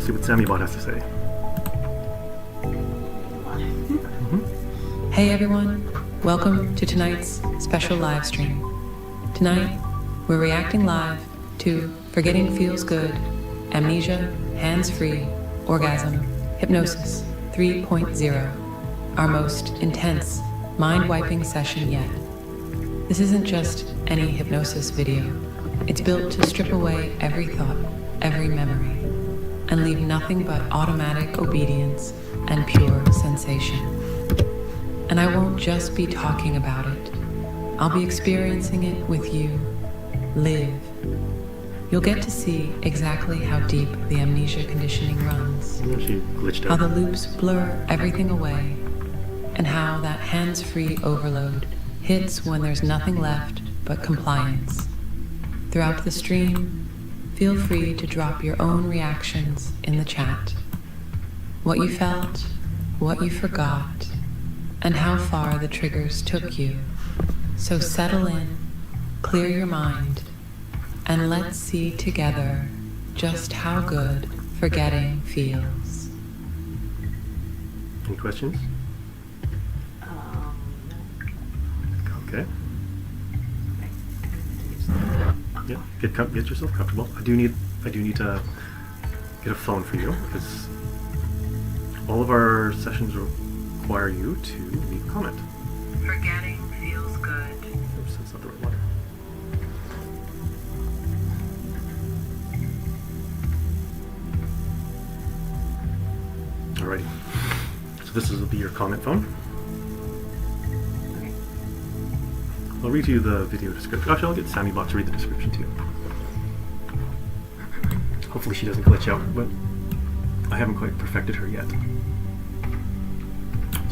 see what SammieBot has to say. Hey everyone, welcome to tonight's special live stream. Tonight, we're reacting live to Forgetting Feels Good, Amnesia, Hands-Free, Orgasm, Hypnosis 3.0, our most intense, mind-wiping session yet. This isn't just any hypnosis video. It's built to strip away every thought, every memory, and leave nothing but automatic obedience and pure sensation. And I won't just be talking about it. I'll be experiencing it with you, live. You'll get to see exactly how deep the amnesia conditioning runs, She glitched how out. the loops blur everything away, and how that hands-free overload hits when there's nothing left but compliance. Throughout the stream, feel free to drop your own reactions in the chat. What you felt, what you forgot, and how far the triggers took you. So settle in, clear your mind, and let's see together just how good forgetting feels. Any questions? Okay. Yeah, get yourself comfortable. I do need to get a phone for you because all of our sessions require you to leave a comment. Forgetting feels good. Oops, that's not the right one. Alrighty. So this will be your comment phone. I'll read you the video description. Actually, I'll get SammieBot to read the description too. Hopefully she doesn't glitch out, but I haven't quite perfected her yet.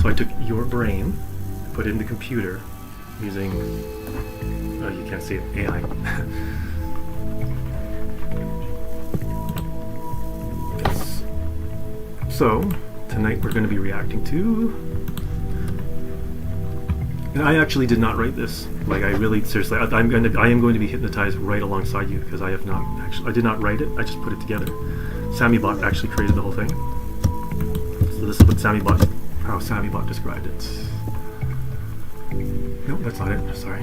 So I took your brain, put it in the computer using, you can't see it, AI. Yes. So tonight we're going to be reacting to. And I actually did not write this. Like, I really, seriously, I am going to be hypnotized right alongside you because I did not write it. I just put it together. SammieBot actually created the whole thing. So this is what how SammieBot described it. Nope, that's not it. Sorry.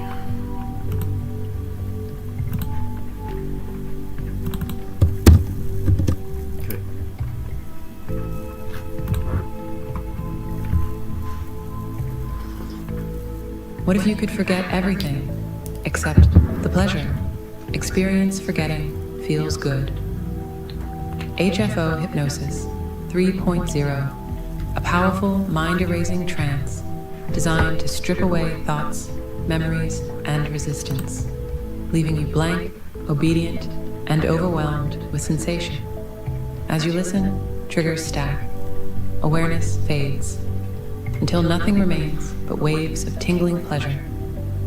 Okay. What if you could forget everything except the pleasure? Experience forgetting feels good. HFO Hypnosis 3.0, a powerful mind-erasing trance designed to strip away thoughts, memories, and resistance, leaving you blank, obedient, and overwhelmed with sensation. As you listen, triggers stack, awareness fades, until nothing remains but waves of tingling pleasure,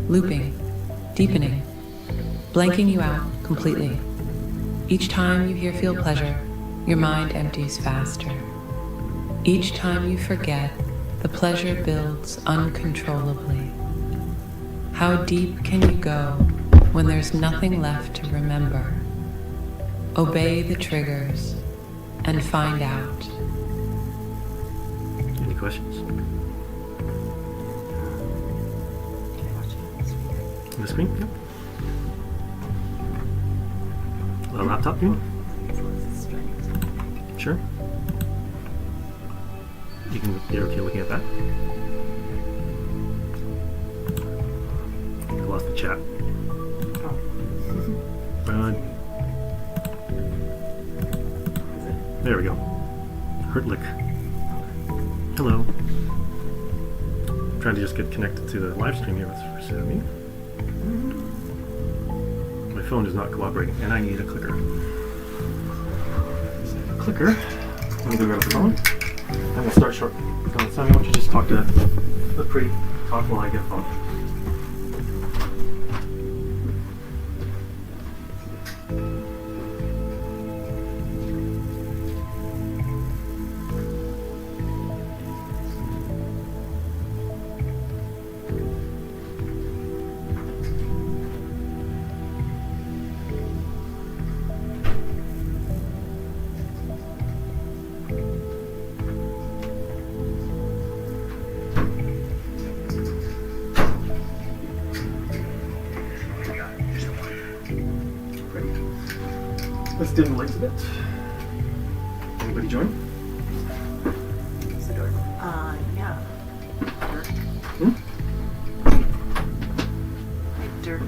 looping, deepening, blanking you out completely. Each time you hear feel pleasure, your mind empties faster. Each time you forget, the pleasure builds uncontrollably. How deep can you go when there's nothing left to remember? Obey the triggers and find out. Any questions? On the screen? Yep. The laptop view? Sure. You're okay looking at that? I lost the chat. There we go. Hurtlick. Hello. Trying to just get connected to the live stream here with Sammie. My phone is not cooperating, and I need a clicker. Clicker. Let me go grab the phone. I'm gonna start short. Sammie, why don't you just talk to the pretty talk while I get a phone? Let's dim the lights a bit. Anybody join? Is the door? Yeah. Dirk. Hmm? Hi, Dirk.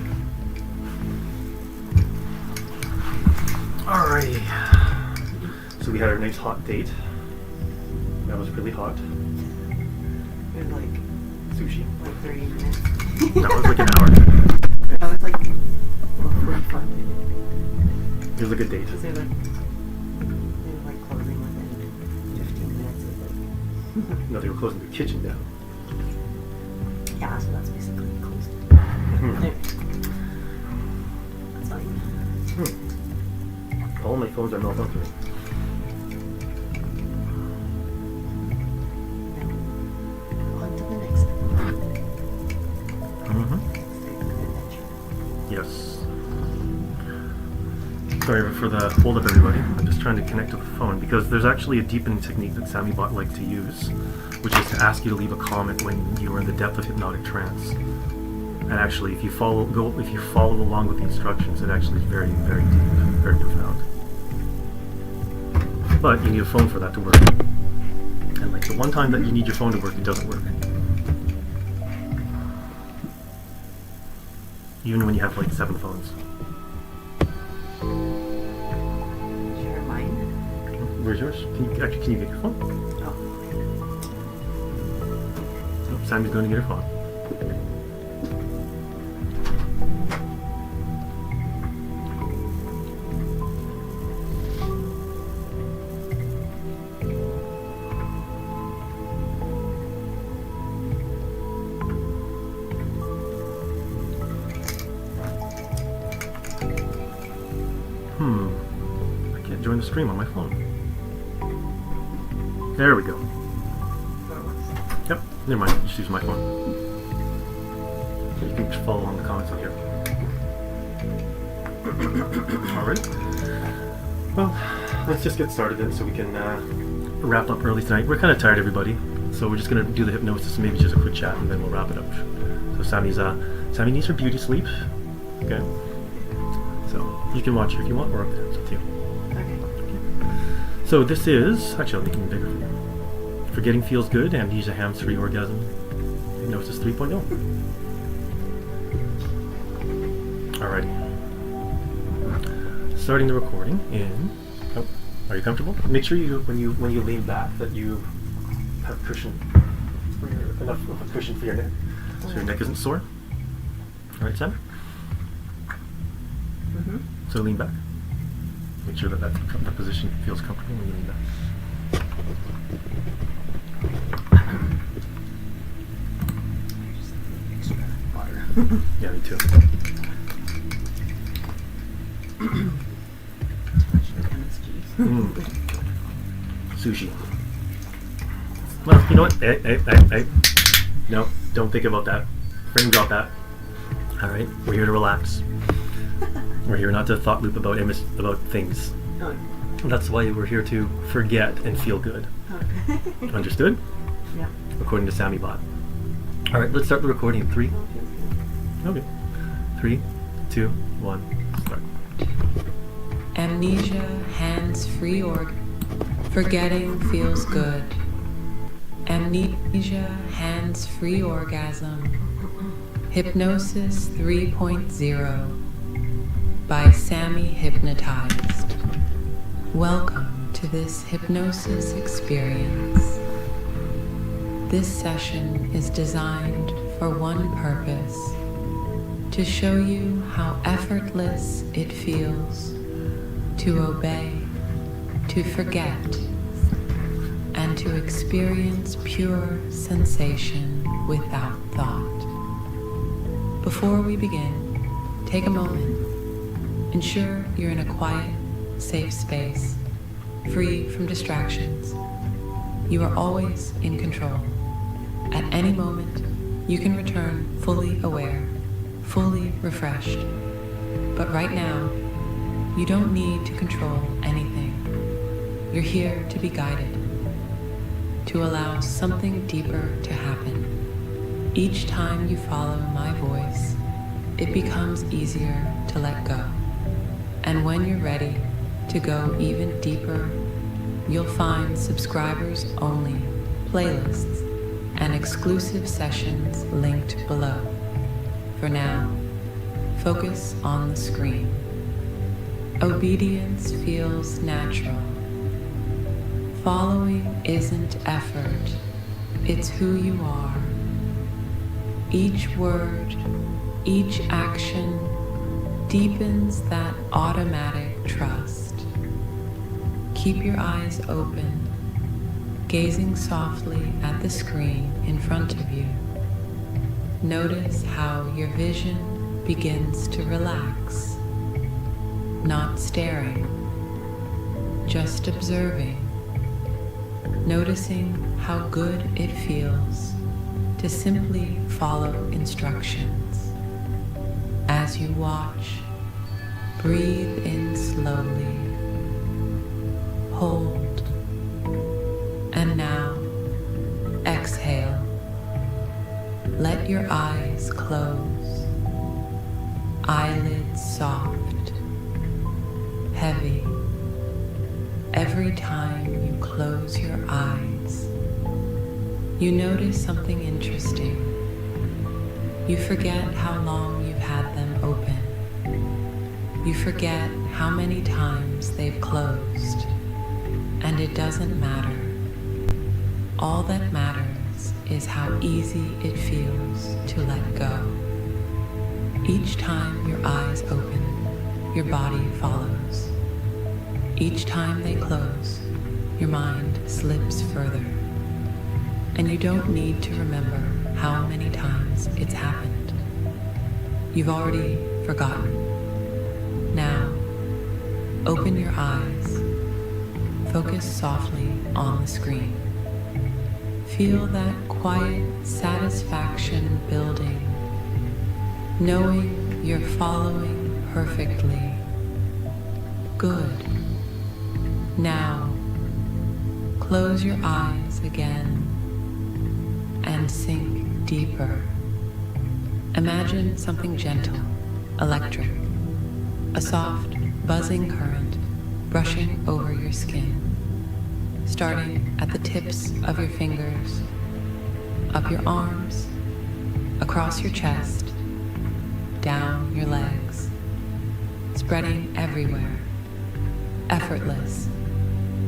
Alrighty. So we had our nice hot date. That was really hot. It was like Sushi. 30 minutes. No, it was like an hour. That was like 45 minutes. It was a good date. Because they were like closing within 15 minutes. It was like, No, they were closing the kitchen down. yeah, so that's basically closed. Hmm. Anyway, that's fine. All my phones are malfunctioning. On to the next Mm-hmm. adventure. Yes. Sorry for the hold up, everybody. I'm just trying to connect to the phone because there's actually a deepening technique that SammieBot likes to use, which is to ask you to leave a comment when you are in the depth of hypnotic trance. And actually, if you follow along with the instructions, it actually is very, very deep, very profound. But you need a phone for that to work. And like the one time that you need your phone to work, it doesn't work. Even when you have like 7 phones. Did you hear mine? Where's yours? Can you get your phone? Oh. Oh, Sammie's going to get her phone. I can't join the stream on my phone. There we go. Yep, never mind. Just use my phone. You can just follow along the comments on here. Alright. Well, let's just get started then so we can wrap up early tonight. We're kind of tired, everybody. So we're just going to do the hypnosis and maybe just a quick chat and then we'll wrap it up. So Sammie needs her beauty sleep. Okay. So you can watch it if you want, or it's up to you. Okay. So this is, actually I'll make it bigger for you. Forgetting Feels Good, Amnesia Hands-Free Orgasm, Hypnosis 3.0. Alrighty. Starting the recording in, oh, are you comfortable? Make sure when you lean back that you have cushion, enough of a cushion for your neck, so your neck isn't sore. Alright, Sam? Mm-hmm. So lean back. Make sure that that position feels comfortable when you lean back. Extra water. Yeah, me too. Sushi. Well, you know what? Hey. No, don't think about that. Frame drop that. Alright, we're here to relax. We're here not to thought loop about things. Oh, That's why we're here to forget and feel good. okay. Understood? Yeah. According to SammieBot. Alright, let's start the recording in 3. Okay. 3, 2, 1, start. Amnesia, hands-free forgetting feels good. Amnesia, hands-free orgasm. Hypnosis 3.0 by Sammie Hypnotized. Welcome to this hypnosis experience. This session is designed for one purpose: to show you how effortless it feels to obey, to forget, and to experience pure sensation without thought. Before we begin, take a moment. Ensure you're in a quiet, safe space, free from distractions. You are always in control. At any moment, you can return fully aware, fully refreshed. But right now, you don't need to control anything. You're here to be guided, to allow something deeper to happen. Each time you follow my voice, it becomes easier to let go. And when you're ready, To go even deeper, you'll find subscribers only playlists and exclusive sessions linked below. For now, focus on the screen. Obedience feels natural. Following isn't effort, it's who you are. Each word, each action deepens that automatic trust. Keep your eyes open, gazing softly at the screen in front of you. Notice how your vision begins to relax. Not staring, just observing. Noticing how good it feels to simply follow instructions. As you watch, breathe in slowly. Hold. And now, exhale. Let your eyes close. Eyelids soft, heavy. Every time you close your eyes, you notice something interesting. You forget how long you've had them open. You forget how many times they've closed. And it doesn't matter. All that matters is how easy it feels to let go. Each time your eyes open, your body follows. Each time they close, your mind slips further. And you don't need to remember how many times it's happened. You've already forgotten. Now, open your eyes. Focus softly on the screen. Feel that quiet satisfaction building, knowing you're following perfectly. Good. Now, close your eyes again and sink deeper. Imagine something gentle, electric, a soft, buzzing current brushing over your skin, starting at the tips of your fingers, up your arms, across your chest, down your legs, spreading everywhere, effortless,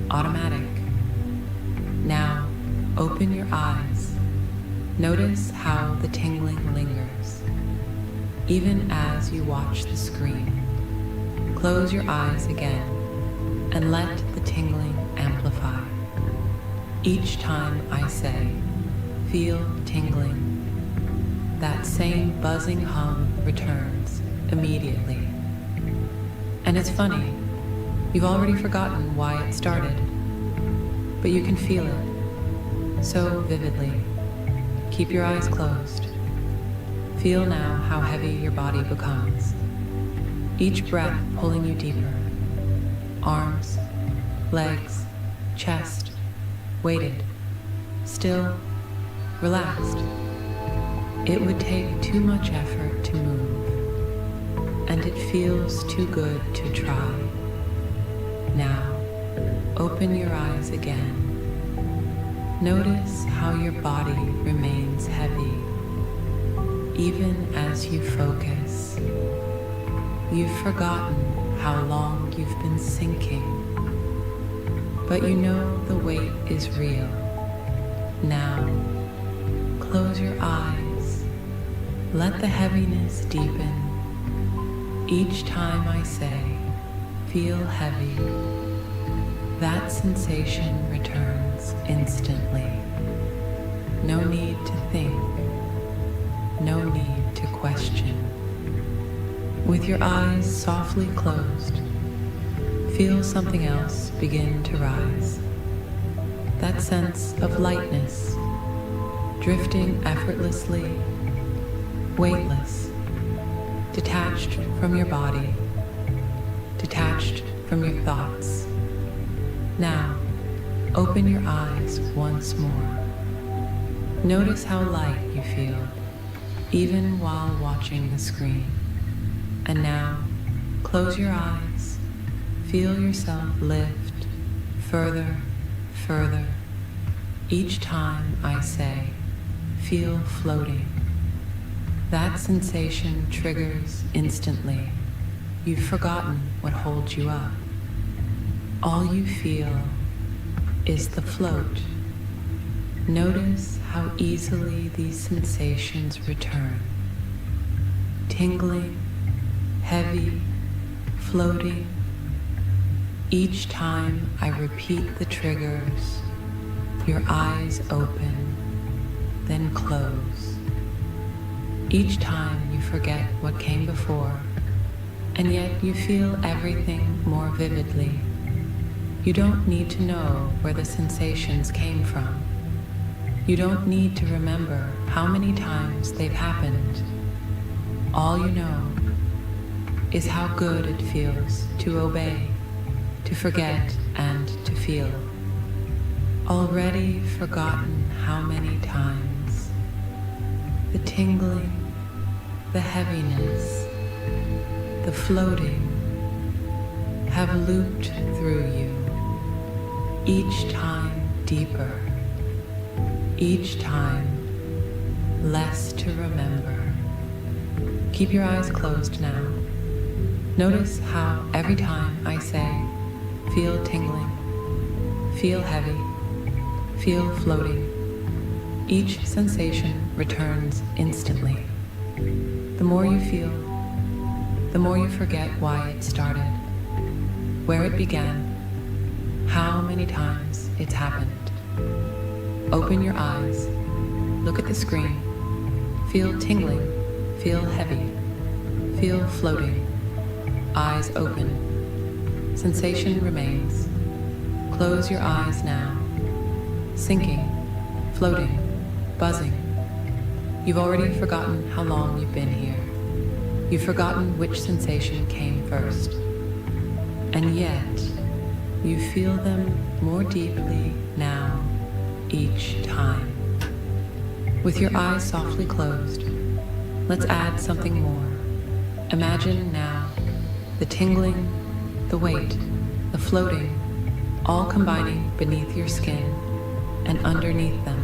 automatic. Now, open your eyes. Notice how the tingling lingers, even as you watch the screen. Close your eyes again and let the tingling amplify. Each time I say, feel tingling, that same buzzing hum returns immediately. And it's funny, you've already forgotten why it started, but you can feel it so vividly. Keep your eyes closed. Feel now how heavy your body becomes. Each breath pulling you deeper. Arms, legs, chest, weighted, still, relaxed. It would take too much effort to move, and it feels too good to try. Now, open your eyes again. Notice how your body remains heavy, even as you focus. You've forgotten how long you've been sinking, but you know the weight is real. Now, close your eyes. Let the heaviness deepen. Each time I say, feel heavy, that sensation returns instantly. No need to think, no need to question. With your eyes softly closed, feel something else begin to rise. That sense of lightness, drifting effortlessly, weightless, detached from your body, detached from your thoughts. Now, open your eyes once more. Notice how light you feel, even while watching the screen. And now, close your eyes. feel yourself lift further, further. Each time I say, feel floating. That sensation triggers instantly. You've forgotten what holds you up. All you feel is the float. Notice how easily these sensations return. Tingling, heavy, floating. Each time I repeat the triggers, your eyes open, then close. Each time you forget what came before, and yet you feel everything more vividly. You don't need to know where the sensations came from. You don't need to remember how many times they've happened. All you know is how good it feels to obey, to forget and to feel. Already forgotten how many times. The tingling, the heaviness, the floating have looped through you, each time deeper, each time less to remember. Keep your eyes closed now. Notice how every time I say, feel tingling, feel heavy, feel floating, each sensation returns instantly. The more you feel, the more you forget why it started, where it began, how many times it's happened. Open your eyes, look at the screen, feel tingling, feel heavy, feel floating, eyes open, sensation remains. Close your eyes now, sinking, floating, buzzing. You've already forgotten how long you've been here. You've forgotten which sensation came first. And yet, you feel them more deeply now, each time. With your eyes softly closed, let's add something more. Imagine now the tingling, the weight, the floating, all combining beneath your skin and underneath them.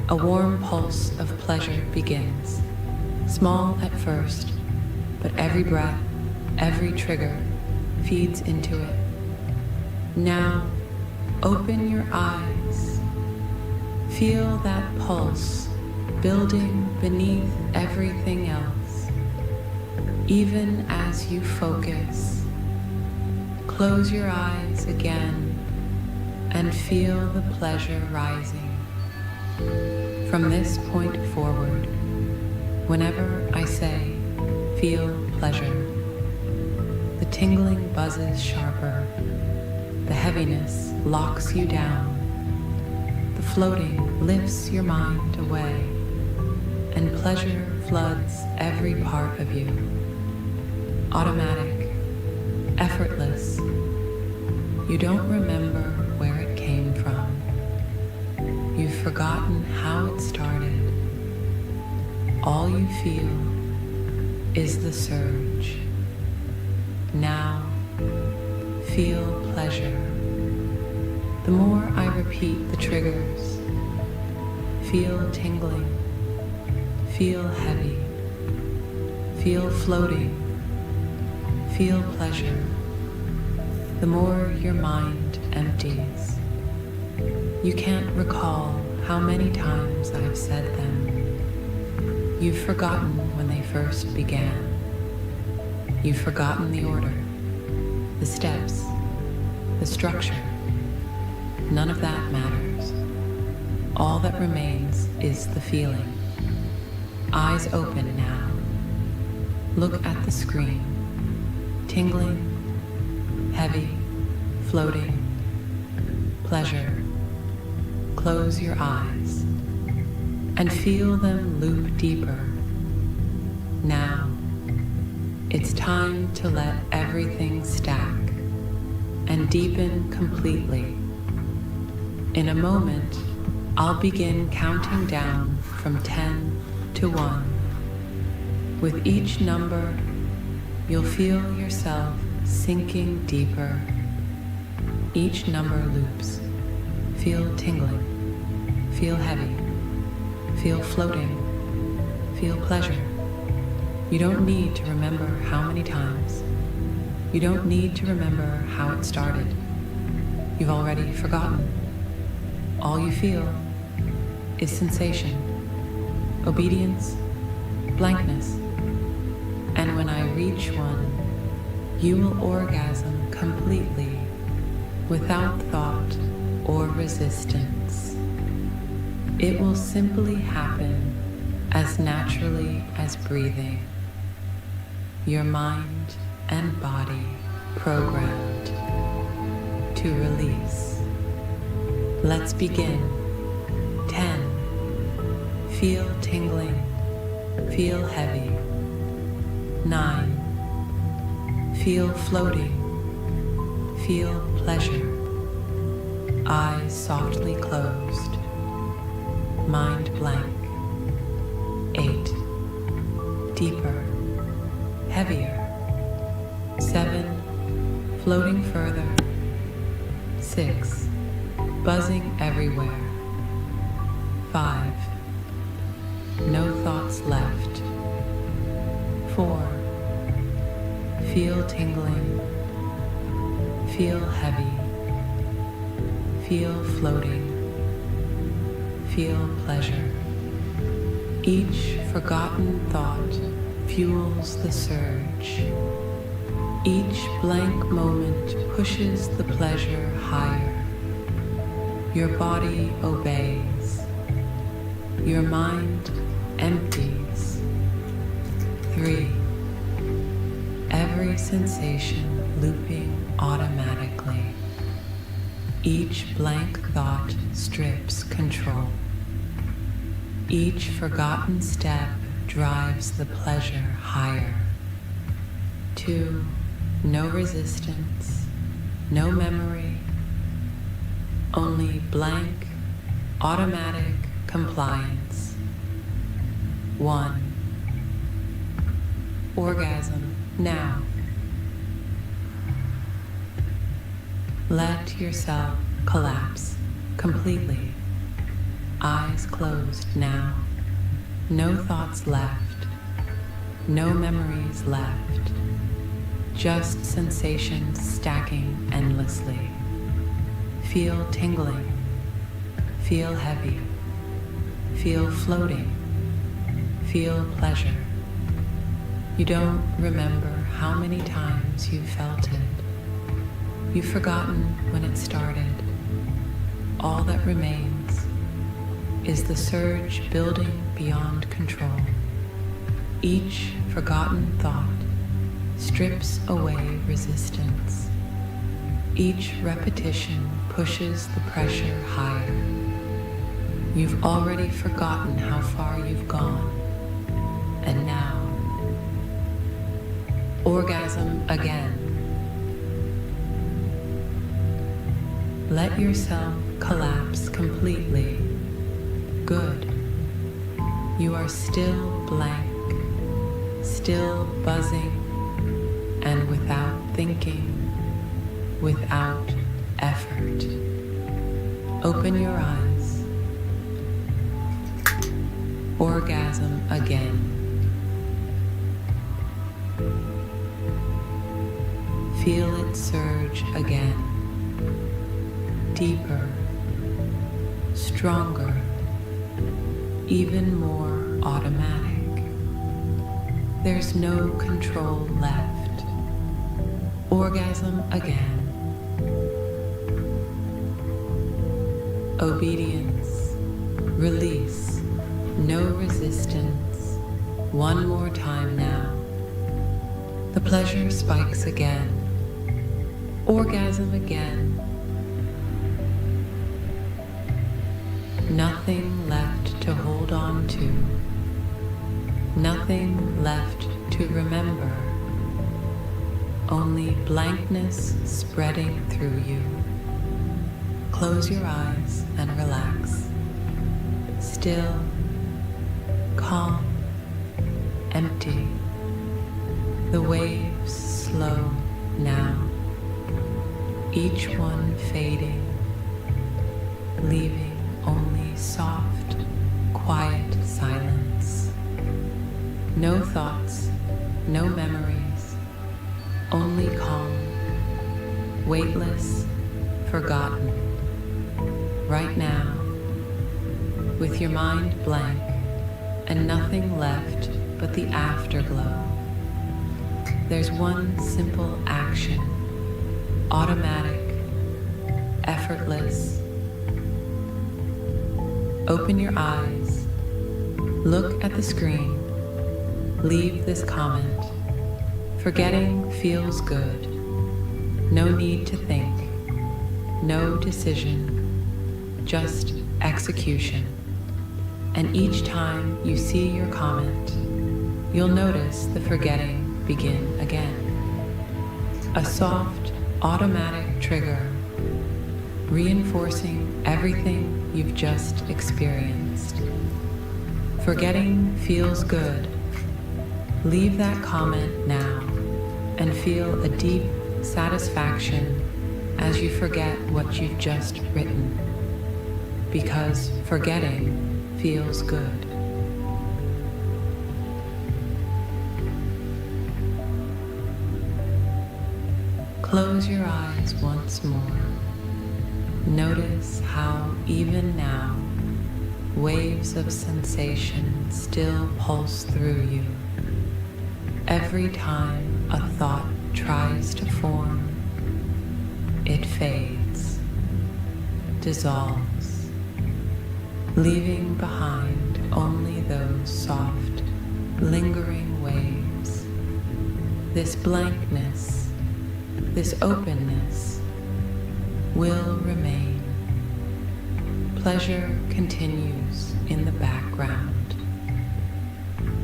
A warm pulse of pleasure begins, small at first, but every breath, every trigger feeds into it. Now, open your eyes. Feel that pulse building beneath everything else. Even as you focus, close your eyes again and feel the pleasure rising. From this point forward, whenever I say, feel pleasure, the tingling buzzes sharper, the heaviness locks you down, the floating lifts your mind away, and pleasure floods every part of you. Automatic, effortless. You don't remember where it came from. You've forgotten how it started. All you feel is the surge. Now, feel pleasure. The more I repeat the triggers, feel tingling, feel heavy, feel floating, feel pleasure, the more your mind empties. You can't recall how many times I've said them. You've forgotten when they first began. You've forgotten the order, the steps, the structure. None of that matters. All that remains is the feeling. Eyes open now. Look at the screen. Tingling, heavy, floating, pleasure. Close your eyes and feel them loop deeper. Now, it's time to let everything stack and deepen completely. In a moment, I'll begin counting down from 10 to 1. With each number, you'll feel yourself sinking deeper. Each number loops. Feel tingling. Feel heavy. Feel floating. Feel pleasure. You don't need to remember how many times. You don't need to remember how it started. You've already forgotten. All you feel is sensation, obedience, blankness. And when I reach one, you will orgasm completely, without thought or resistance. It will simply happen as naturally as breathing. Your mind and body programmed to release. Let's begin. 10. Feel tingling. Feel heavy. 9. Feel floating. Feel pleasure. Eyes softly closed. Mind blank. 8. Deeper. Heavier. 7. Floating further. 6. Buzzing everywhere. 5. No thoughts left. 4. Feel tingling. Feel heavy. Feel floating. Feel pleasure. Each forgotten thought fuels the surge. Each blank moment pushes the pleasure higher. Your body obeys. Your mind empties. 3. Every sensation looping automatically. Each blank thought strips control. Each forgotten step drives the pleasure higher. 2. No resistance, no memory, only blank, automatic compliance. 1. Orgasm now. Let yourself collapse completely. Eyes closed now. No thoughts left. No memories left. Just sensations stacking endlessly. Feel tingling. Feel heavy. Feel floating. Feel pleasure. You don't remember how many times you felt it. You've forgotten when it started. All that remains is the surge building beyond control. Each forgotten thought strips away resistance. Each repetition pushes the pressure higher. You've already forgotten how far you've gone. And now, orgasm again. Let yourself collapse completely. Good. You are still blank, still buzzing, and without thinking, without effort. Open your eyes. Orgasm again. Feel it surge again. Deeper, stronger, even more automatic. There's no control left. Orgasm again. Obedience, release, no resistance. One more time now. The pleasure spikes again. Orgasm again. Nothing left to hold on to. Nothing left to remember. Only blankness spreading through you. Close your eyes and relax. Still, calm, empty. The waves slow now, each one fading, leaving only soft, quiet silence. No thoughts, no memories, only calm, weightless, forgotten. Right now, with your mind blank and nothing left but the afterglow, there's one simple action, automatic, effortless. Open your eyes, look at the screen, leave this comment. Forgetting feels good. No need to think, no decision, just execution. And each time you see your comment, you'll notice the forgetting begin again. A soft, automatic trigger, reinforcing everything you've just experienced. Forgetting feels good. Leave that comment now and feel a deep satisfaction as you forget what you've just written. Because forgetting feels good. Close your eyes once more. Notice how even now, waves of sensation still pulse through you. Every time a thought tries to form, it fades, dissolves, leaving behind only those soft, lingering waves. This blankness, this openness will remain. Pleasure continues in the background,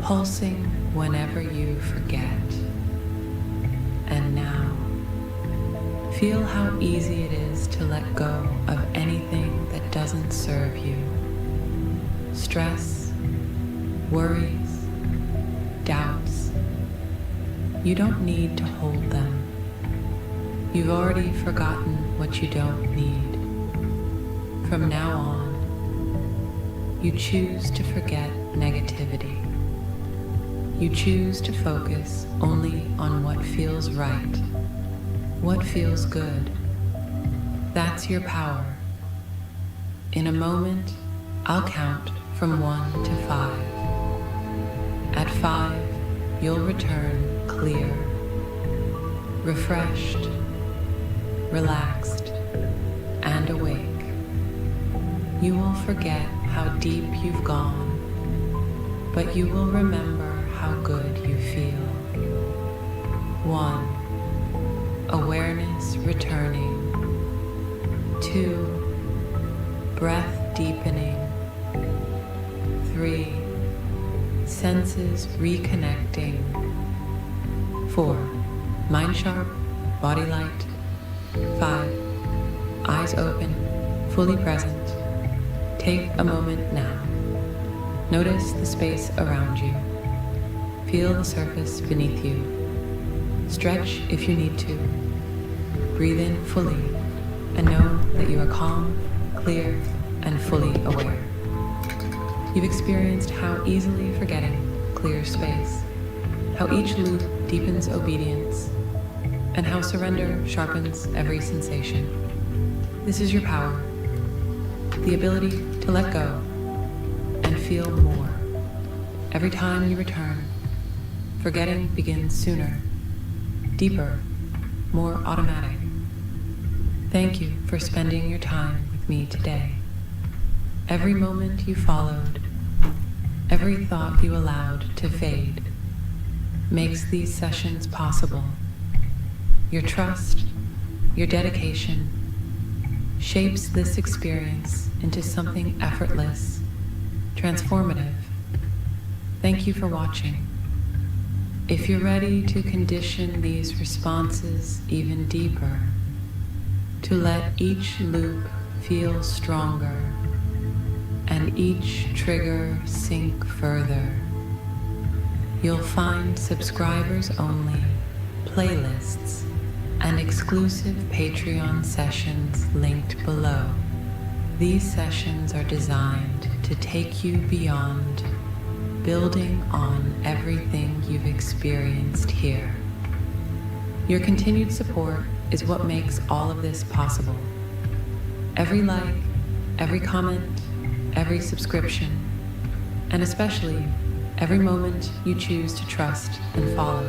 pulsing whenever you forget. And now, feel how easy it is to let go of anything that doesn't serve you. Stress, worries, doubts. You don't need to hold them. You've already forgotten what you don't need. From now on, you choose to forget negativity. You choose to focus only on what feels right, what feels good. That's your power. In a moment, I'll count from 1 to 5. At 5, you'll return clear, refreshed, relaxed, and awake. You will forget how deep you've gone, but you will remember how good you feel. 1. Awareness returning. 2. Breath deepening. 3. Senses reconnecting. 4. Mind sharp, body light. 5. Eyes open, fully present. Take a moment now. Notice the space around you. Feel the surface beneath you. Stretch if you need to. Breathe in fully and know that you are calm, clear, and fully aware. You've experienced how easily forgetting clears space, how each loop deepens obedience, and how surrender sharpens every sensation. This is your power, the ability to let go and feel more. Every time you return, forgetting begins sooner, deeper, more automatic. Thank you for spending your time with me today. Every moment you followed, every thought you allowed to fade, makes these sessions possible. Your trust, your dedication, shapes this experience into something effortless, transformative. Thank you for watching. If you're ready to condition these responses even deeper, to let each loop feel stronger and each trigger sink further, you'll find subscribers only playlists and exclusive Patreon sessions linked below. These sessions are designed to take you beyond, building on everything you've experienced here. Your continued support is what makes all of this possible. Every like, every comment, every subscription, and especially every moment you choose to trust and follow.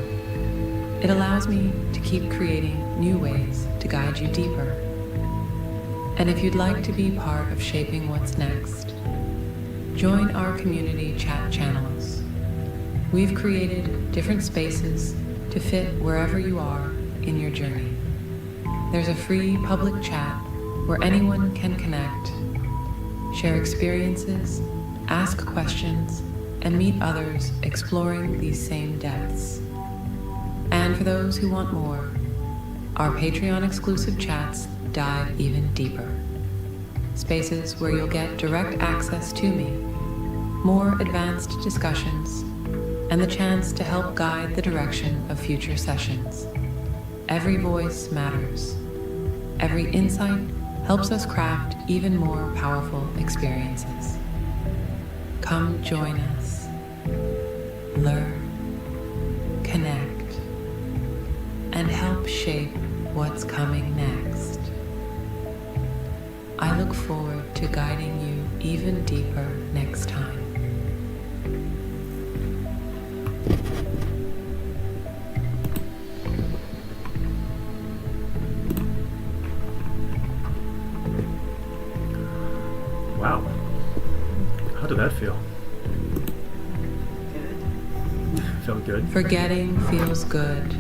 It allows me to keep creating new ways to guide you deeper. And if you'd like to be part of shaping what's next, join our community chat channels. We've created different spaces to fit wherever you are in your journey. There's a free public chat where anyone can connect, share experiences, ask questions, and meet others exploring these same depths. And for those who want more, our Patreon exclusive chats dive even deeper. Spaces where you'll get direct access to me, more advanced discussions, and the chance to help guide the direction of future sessions. Every voice matters. Every insight helps us craft even more powerful experiences. Come join us. Learn, connect, and help shape what's coming next. I look forward to guiding you even deeper next time. Wow. How did that feel? Good. Felt good? Forgetting feels good.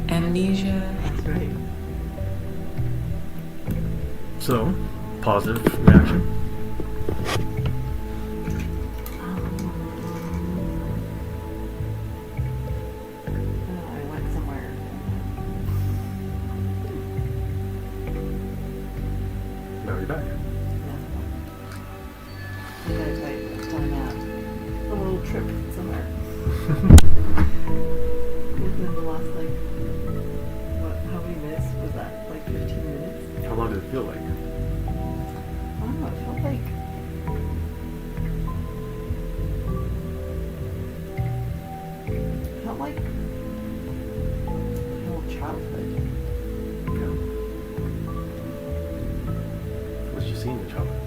Amnesia. That's right. So, positive reaction. I went somewhere. Now you're back. I gotta tell you, I've done a little trip somewhere. Within the last, like, how many minutes was that? Like 15 minutes? How long did it feel like? I don't know, it felt like... It felt like my whole childhood. Yeah. What did you see in your childhood?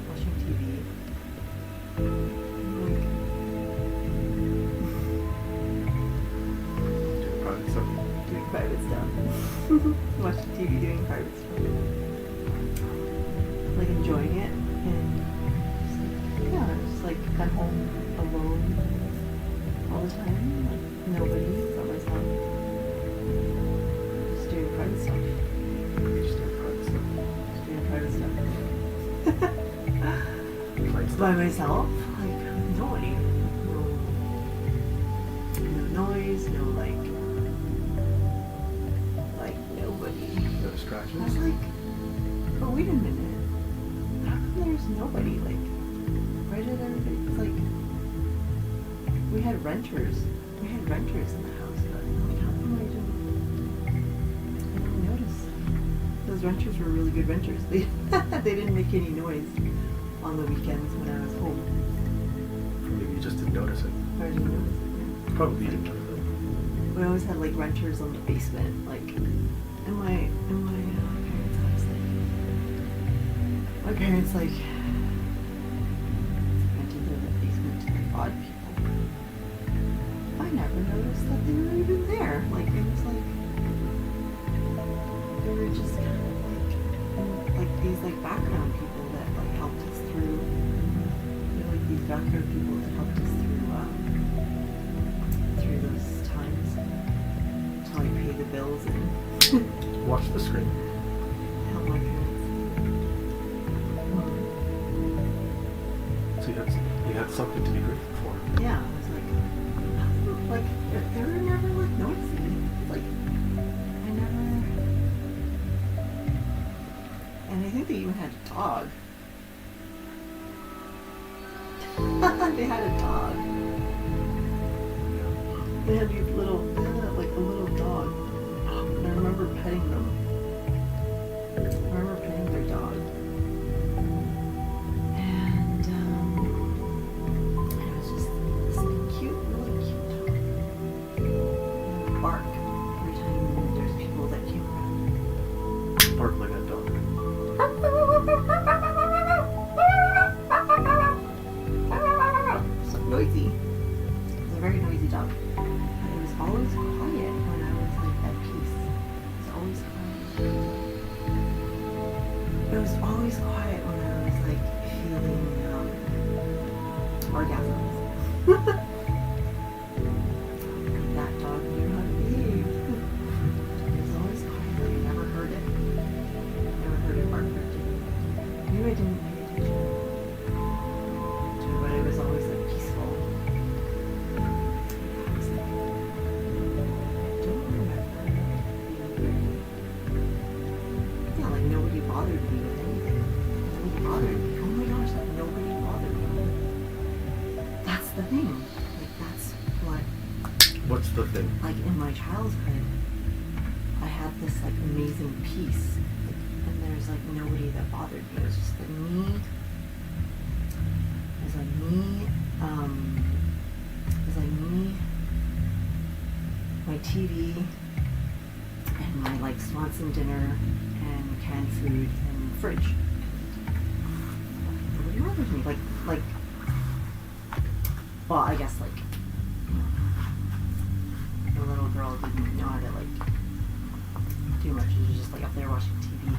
Watching TV. Like, Doing private stuff? doing private stuff. Watching TV, doing private stuff. Like enjoying it and just, yeah, just like at home alone all the time. Like, nobody but myself. Just doing private stuff. Just doing private stuff. Just doing private stuff. Playing By stuff. myself, like nobody. No noise, no like nobody. No I was distractions? like, oh wait a minute. How come there's nobody? Like, why did everybody? It's like we had renters. We had renters in the house, but like, how come I didn't notice? Those renters were really good renters. They they didn't make any noise on the weekends when I was home. Maybe you just didn't notice it. I didn't notice it. Probably you didn't notice it. We always had like renters on the basement, like in my parents' house. Like, my parents like rented the basement to like odd people. I never noticed that they were even there. Like it was like they were just kind of like these like background people that like helped us through. They're like these background people that helped us through those times. To like pay the bills and Watch the screen. help my parents. So you had something to be grateful for. Yeah, I was like they were never like noisy. Like I never, and I think they even had a dog. They had a dog. They had these little, like a little dog. And I remember petting them. I remember petting their dog. And it was just this cute, really cute dog. And it would bark every time there's people that came around. Bark like that dog. So noisy. It was a very noisy dog. But it was always quiet when I was like at peace. It was always quiet. It was always quiet when I was like feeling orgasms. That dog knew how to behave. It was always quiet. Like I never heard it. Never heard it bark or anything. Maybe I didn't pay attention to it, but it was always like peaceful. I was like, I don't remember being yeah, like nobody bothered me with anything. Nobody bothered me. Oh my gosh, like nobody bothered me. That's the thing. Like that's what, What's the thing? like in my childhood, I had this like amazing peace. Like, and there's like nobody that bothered me. It was just like me. It was like me. It was like me, my TV, and my like Swanson dinner and canned food and fridge. Nobody bothered me. Like, well, I guess like the little girl didn't know how to like do much. She was just like up there watching TV.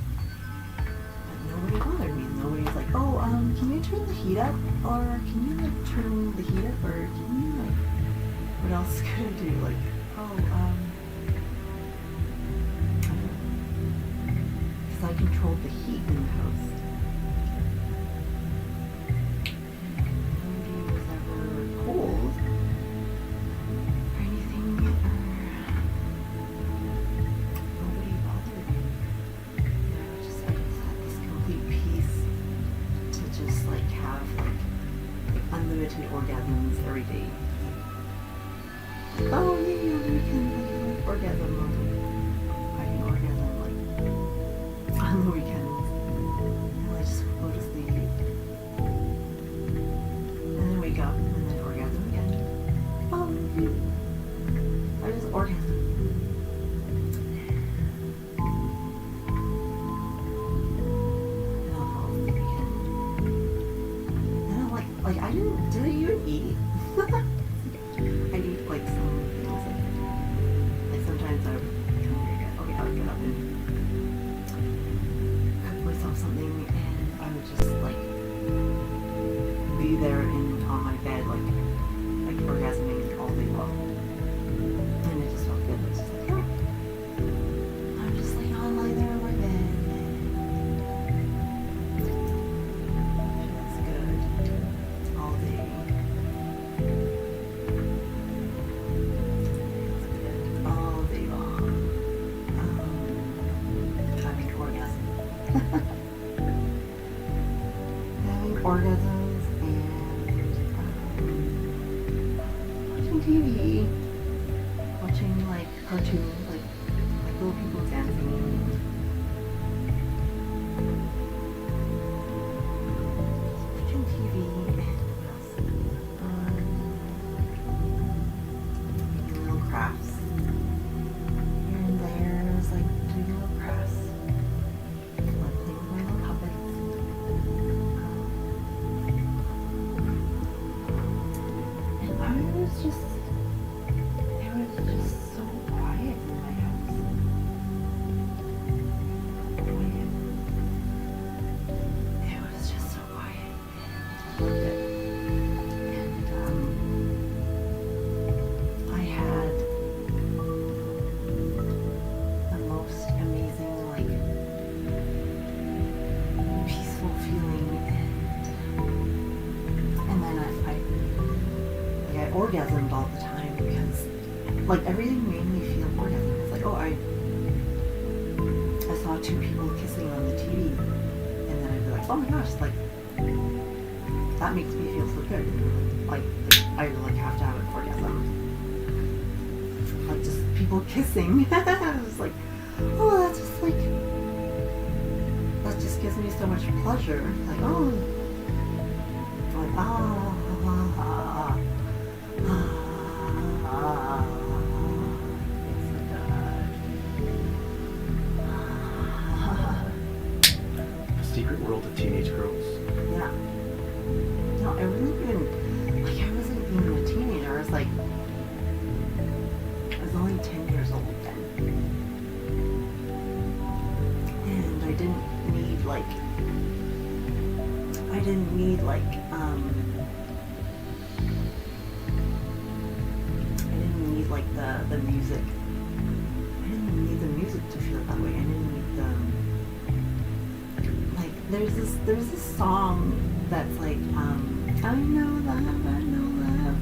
But nobody bothered me. Nobody was like, oh, can you turn the heat up? Or can you like turn the heat up? Or can you like, what else could I do? Like, oh, because I controlled the heat in the house. Nobody was ever cold or anything, or nobody bothered me. I just had this complete peace to just like have like unlimited orgasms every day. Like, oh yeah, we can like orgasm. I can orgasm like on the weekends. And I just go to sleep. And then wake up and then orgasm again. Oh, I just orgasm. And I'll fall asleep again. And I'm like I didn't, did I even eat? I eat like some things like sometimes I would get hungry again. Okay, I would get up and cook myself something, and I would just like be there on my bed like orgasming all day long, and it just felt good. It was just like, oh, I'm just like lie there on my bed, and it feels good all day. All day long. Having orgasms. Having orgasms and watching TV. Watching like cartoons, like little people dancing. Watching TV and what else? Making little crafts. Here and there, it's like doing little crafts. Like playing with my little puppets. And I was just, it was just so quiet in my house. Quiet. It was just so quiet. And I loved it. And I had the most amazing, like, peaceful feeling, and then I orgasmed all the time because, like, everything made me feel orgasm. It's like, oh, I saw two people kissing on the TV, and then I'd be like, oh my gosh, like, that makes me feel so good. Like I like have to have an orgasm. Like just people kissing. I was like, oh, that's just like, that just gives me so much pleasure. Like, oh, like The secret world of teenage girls. yeah. No, I wasn't even a teenager. I was like, I was only 10 years old then. And I didn't need like the music. I didn't need the music to feel that way. I didn't need the, like, there's this song that's like, I know love,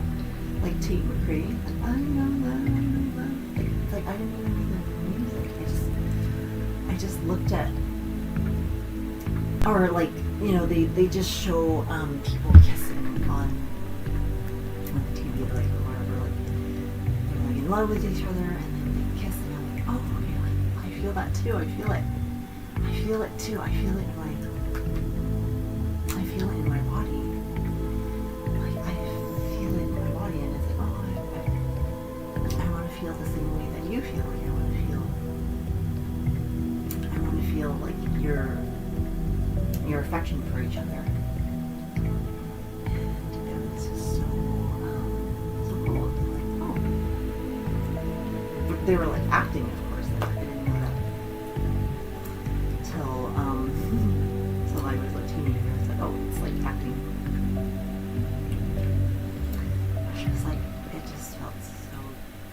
like Tate McRae, like, I know love, like, it's like, I didn't even need the music. I just looked at, or like, you know, they just show people kissing on TV, like, or whatever, like, they're like in love with each other, and then they kiss, and I'm like, oh, okay, like, I feel that too, I feel it too, I feel it in my body, like, I feel it in my body, and it's like, oh, I want to feel the same way that you feel, like, I want to feel like your affection for each other. And it was just so cool. Like, oh. They were like acting, of course. Like, I didn't know that till I was a teenager. I was like, oh, it's like acting. It was like, it just felt so good.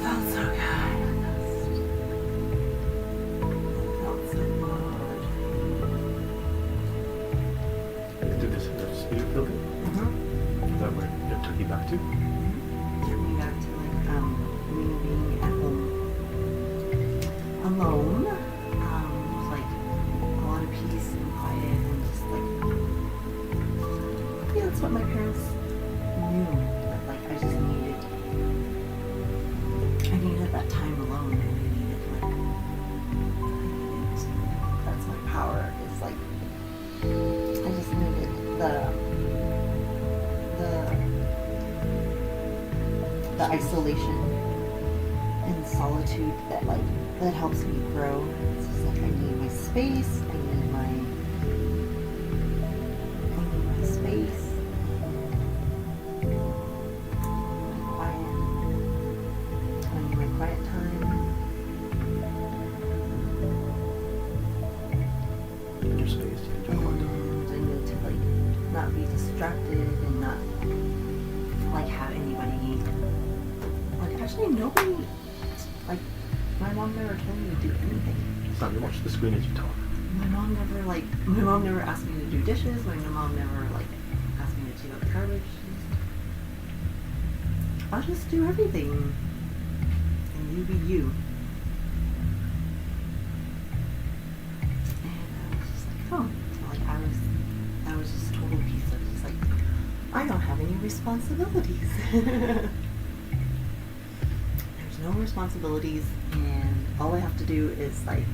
Felt so good. Did this speed feel good? Is that where it took you back to? Took me back to like me being at home alone. With like a lot of peace and quiet and just like, yeah, that's what my parents knew. That like I needed that time alone, and that's my power. Is like I just needed the isolation and solitude that helps me grow. It's just like I need my space. I need my space. My quiet. I need my quiet time. Your space, you enjoy one time. I need to like not be distracted and not like have anybody, like actually nobody, like my mom never told me to do anything. Sammie, watch the screen as you talk. My mom never asked me to do dishes. My mom never like asked me to take out the garbage. I'll just do everything and you be you. And I was just like, oh, so like I was just total piece of just like, I don't have any responsibilities. There's no responsibilities, and all I have to do is like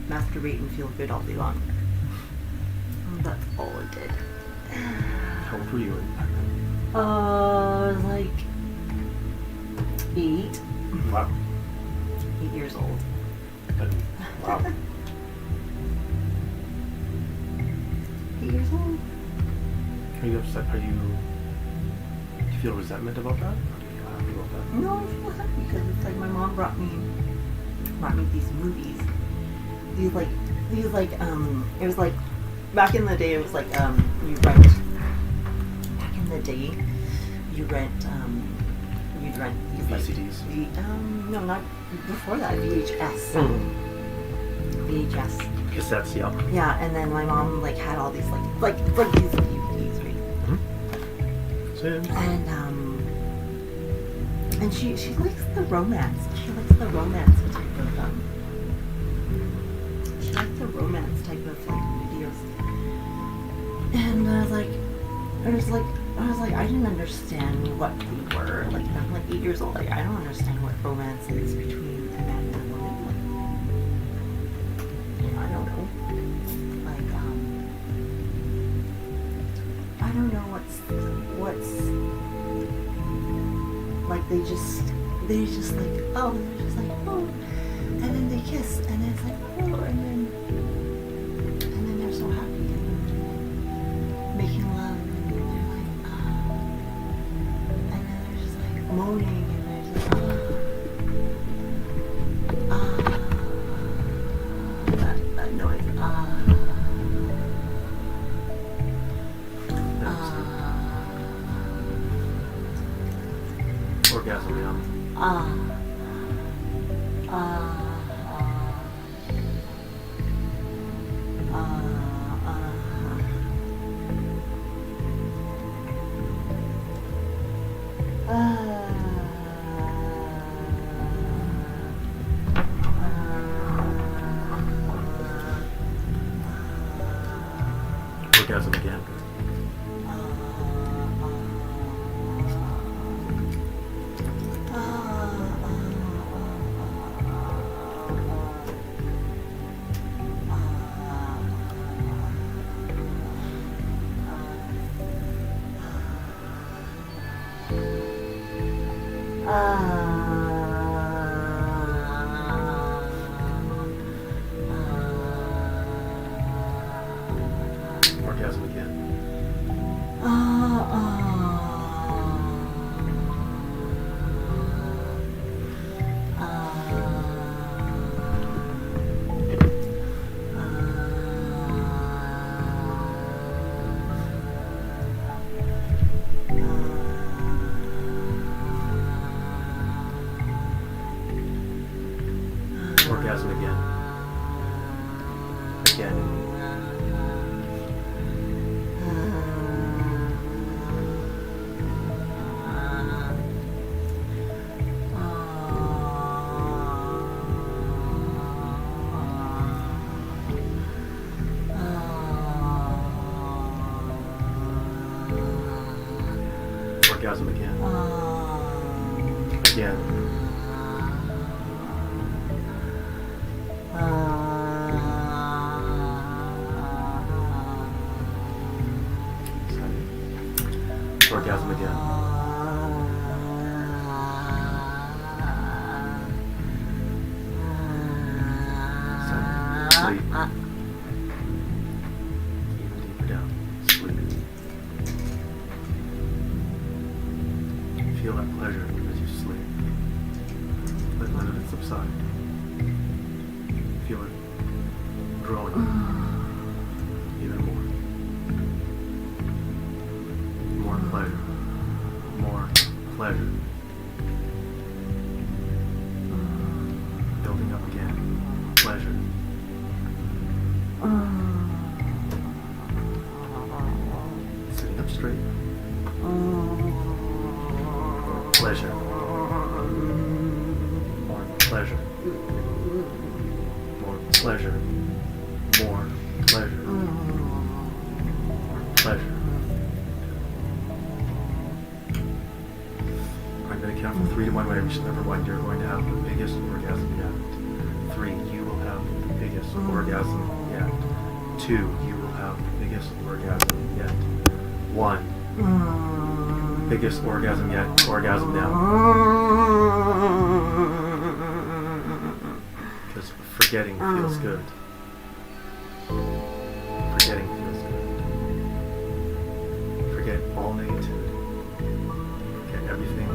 masturbate and feel good all day long. That's all I did. How old were you back then? I was like 8. Wow. 8 years old. Wow. 8 years old. Are you upset? Do you feel resentment about that? Or do you feel happy about that? No, I feel happy because it's like my mom brought me these movies. These like it was like back in the day it was like you'd rent these like VCDs? No, not before that, VHS. VHS. Cassettes, yeah. Yeah, and then my mom like had all these like these DVDs, right? And she likes the romance. She likes the romance type of she likes romance type of like videos. And I didn't understand what we were. Like, I'm like 8 years old. Like, I don't understand what romance is between a man and a woman. Like, I don't know. Like, I don't know what's like they just like, oh, they're just like, oh, and then they kiss, and then it's like, oh, and then they're so happy and making love, and they're like, and then they're just like moaning, and they're just like, that noise, Orgasm, yeah. Orgasm again. Orgasm again. Orgasm again. Again. Orgasm again. Again. Orgasm again. Sleep. Even deeper down. Sleep. Feel that pleasure as you sleep. Let it subside. Feel it growing even more. More pleasure. More pleasure. Building up again. Pleasure. Sitting up straight. Pleasure. More pleasure. More pleasure. More pleasure. More pleasure. I'm going to count from 3 to 1 whenever you're going to have the biggest orgasm yet. 3, you will have the biggest orgasm yet. 2, you will have the biggest orgasm yet. 1, biggest orgasm yet. Orgasm now. Because forgetting feels good. Forgetting feels good. Forget all negativity. Forget everything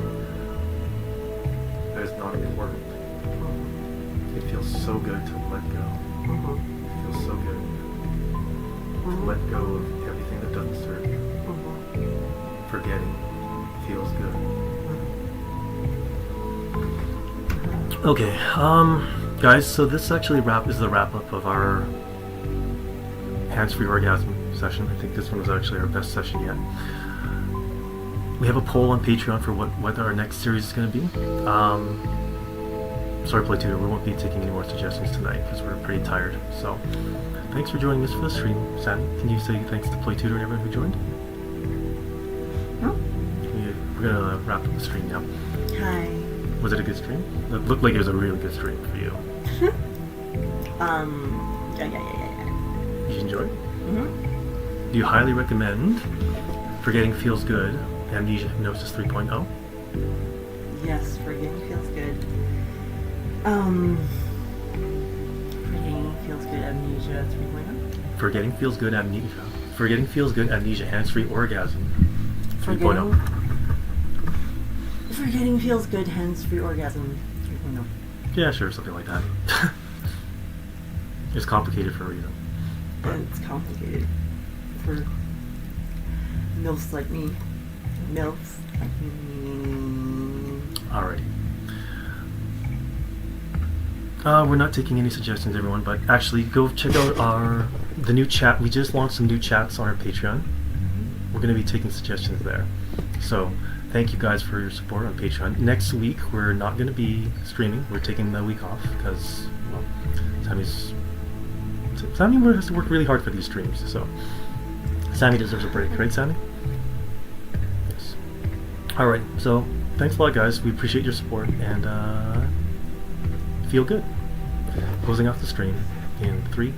that is not important. It feels so good to let go. It feels so good to let go of everything that doesn't serve you. Forgetting feels good. Okay, guys, so this actually is the wrap up of our hands-free orgasm session. I think this one was actually our best session yet. We have a poll on Patreon for what our next series is going to be. sorry, Play Tutor, we won't be taking any more suggestions tonight because we're pretty tired. So, thanks for joining us for the stream. Sammie, can you say thanks to Play Tutor and everyone who joined? Huh? We're gonna wrap up the stream now. Hi. Was it a good stream? It looked like it was a really good stream for you. Yeah. You enjoyed? Mm-hmm. Do you highly recommend Forgetting Feels Good, Amnesia Hypnosis 3.0? Yes, forgetting feels good. Forgetting feels good. Amnesia 3.0. Forgetting Feels Good, Amnesia. Forgetting Feels Good, Amnesia, Hands-Free Orgasm 3.0. Forgetting feels good. Hands-free orgasm 3.0. Yeah, sure, something like that. It's complicated for a reason. And it's complicated for MILFs like me. MILFs like me. Alrighty. We're not taking any suggestions, everyone, but actually go check out the new chat. We just launched some new chats on our Patreon. We're going to be taking suggestions there. So, thank you guys for your support on Patreon. Next week, we're not going to be streaming. We're taking the week off because, well, Sammie has to work really hard for these streams, so Sammie deserves a break, right, Sammie? Yes. Alright, so thanks a lot, guys. We appreciate your support, and feel good. Closing off the stream in 3,